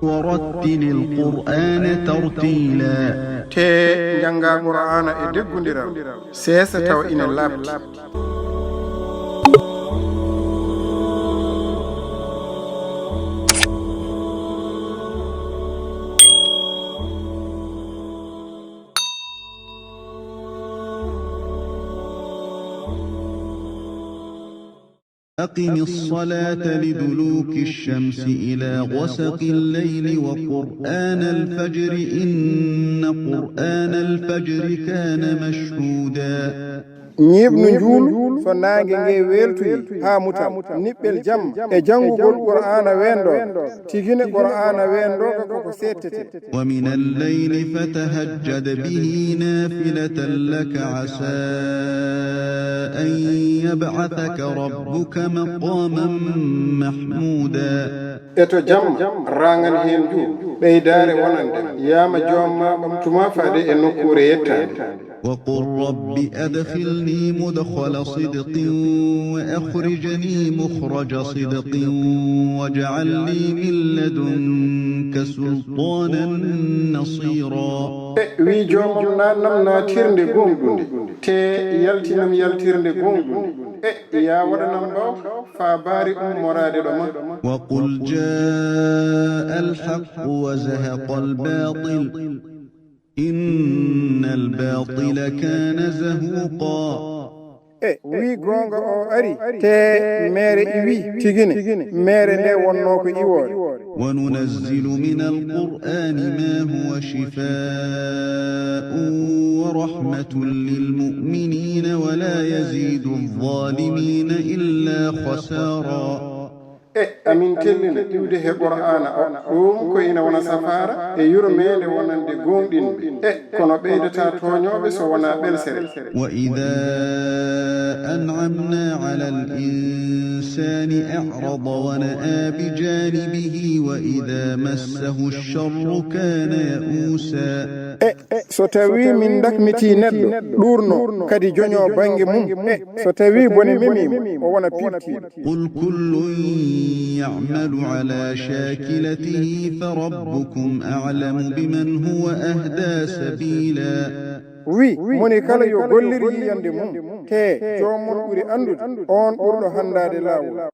ورتل القرآن ترتيلا te janga qur'ana e deggundiral sesa taw ina labti أقم الصلاة لدلوك الشمس إلى غسق الليل وقرآن الفجر إن قرآن الفجر كان مشهودا ñeɓnu njuul so naange nge weltoyi ha mutam niɓɓel jamma e jangugol qur'ana wendo tigine qur'ana wendo koko settete ومن الليل فتهجد به نافلة لك عسى أن يبعثك ربك مقاما محمودا eto jamma rangan hen juul ɓeydare wonande yama jomma ɓam tuma faade e nokkure yettade وقل رب أدخلني مدخل صدق وأخرجني مخرج صدق واجعل لي من لدنك سلطانا نصيرا wi jomam nanam natirnde gonɗunde te yaltinam yaltirnde gonɗunde ya waɗanam ɗo fa baari morade ɗo ma وقل جاء الحق وزهق الباطل إن الباطل كان زهوقا wi gonga o ari te mere iwi tigine mere nde wonno ko iwore وننزل من القرآن ما هو شفاء ورحمة للمؤمنين ولا يزيد الظالمين إلا خسارا amin tellina iwde he qur'ana o ɗum ko ina wona safara e yurmede wonande gonɗinɓe kono ɓeydata toñoɓe so wona ɓelsere وإذا أنعمنا على الإنسان أعرض ونأى بجانبه وإذا مسه الشر كان يئوسا so tawi min dakmiti neɗɗo ɗurno kadi joño banggue mum so tawi bone memimo o wona pirtiɗo قل كل يعمل على شاكلته فربكم أعلم بمن هو أهدى سبيلا wi moni kala yo golliri yiyande mum te jomon ɓuuri andude on ɓurɗo handade lawol